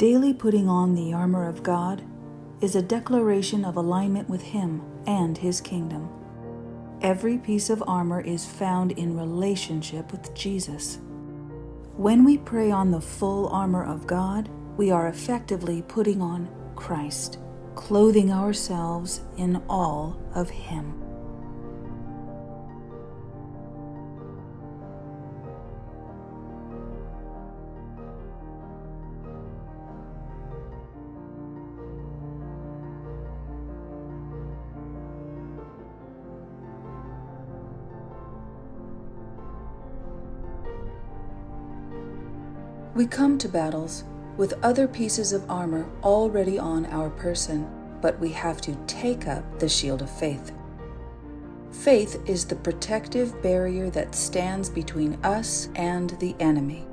Daily putting on the armor of God is a declaration of alignment with Him and His kingdom. Every piece of armor is found in relationship with Jesus. When we pray on the full armor of God, we are effectively putting on Christ, clothing ourselves in all of Him. We come to battles with other pieces of armor already on our person, but we have to take up the shield of faith. Faith is the protective barrier that stands between us and the enemy.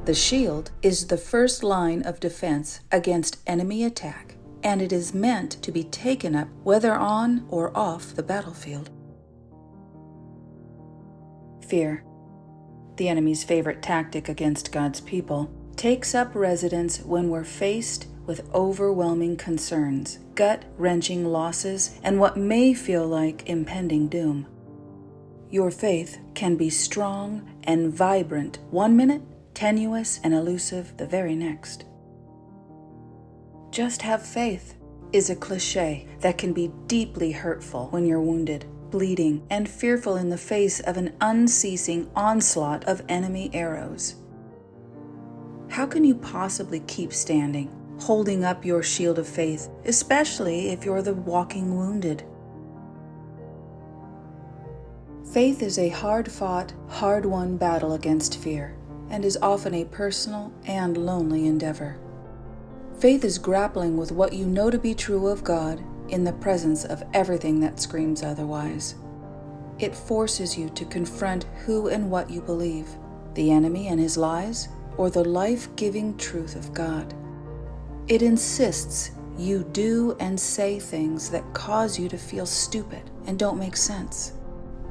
The shield is the first line of defense against enemy attack, and it is meant to be taken up whether on or off the battlefield. Fear, the enemy's favorite tactic against God's people, takes up residence when we're faced with overwhelming concerns, gut-wrenching losses, and what may feel like impending doom. Your faith can be strong and vibrant one minute, tenuous and elusive the very next. Just have faith is a cliche that can be deeply hurtful when you're wounded, bleeding, and fearful in the face of an unceasing onslaught of enemy arrows. How can you possibly keep standing, holding up your shield of faith, especially if you're the walking wounded? Faith is a hard-fought, hard-won battle against fear, and is often a personal and lonely endeavor. Faith is grappling with what you know to be true of God in the presence of everything that screams otherwise. It forces you to confront who and what you believe, the enemy and his lies, or the life-giving truth of God. It insists you do and say things that cause you to feel stupid and don't make sense.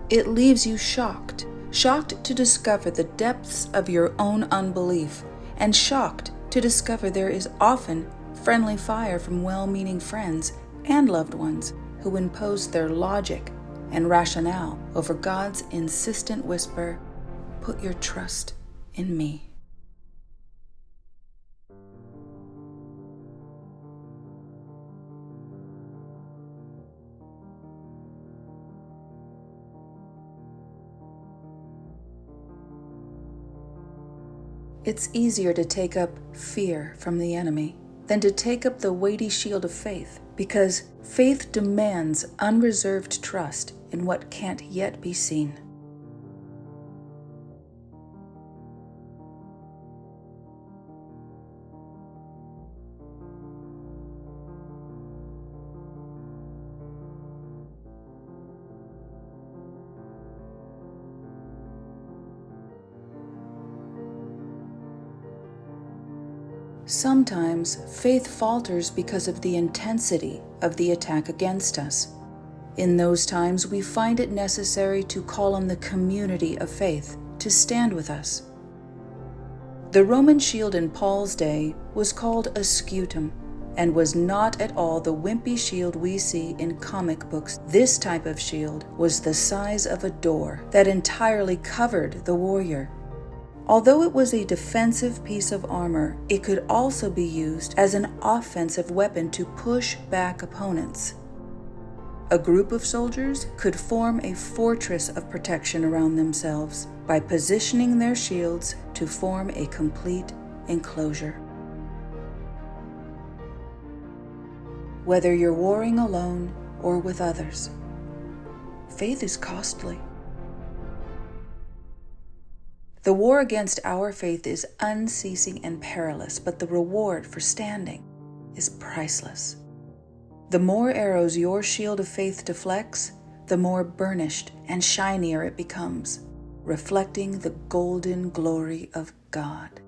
It leaves you shocked to discover the depths of your own unbelief, and shocked to discover there is often friendly fire from well-meaning friends and loved ones who impose their logic and rationale over God's insistent whisper, "Put your trust in me." It's easier to take up fear from the enemy than to take up the weighty shield of faith, because faith demands unreserved trust in what can't yet be seen. Sometimes faith falters because of the intensity of the attack against us. In those times, we find it necessary to call on the community of faith to stand with us. The Roman shield in Paul's day was called a scutum, and was not at all the wimpy shield we see in comic books. This type of shield was the size of a door that entirely covered the warrior. Although it was a defensive piece of armor, it could also be used as an offensive weapon to push back opponents. A group of soldiers could form a fortress of protection around themselves by positioning their shields to form a complete enclosure. Whether you're warring alone or with others, faith is costly. The war against our faith is unceasing and perilous, but the reward for standing is priceless. The more arrows your shield of faith deflects, the more burnished and shinier it becomes, reflecting the golden glory of God.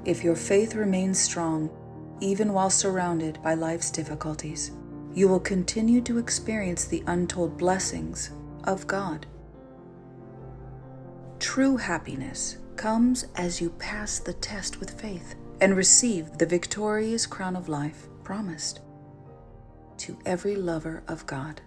If your faith remains strong, even while surrounded by life's difficulties, you will continue to experience the untold blessings of God. True happiness comes as you pass the test with faith and receive the victorious crown of life promised to every lover of God.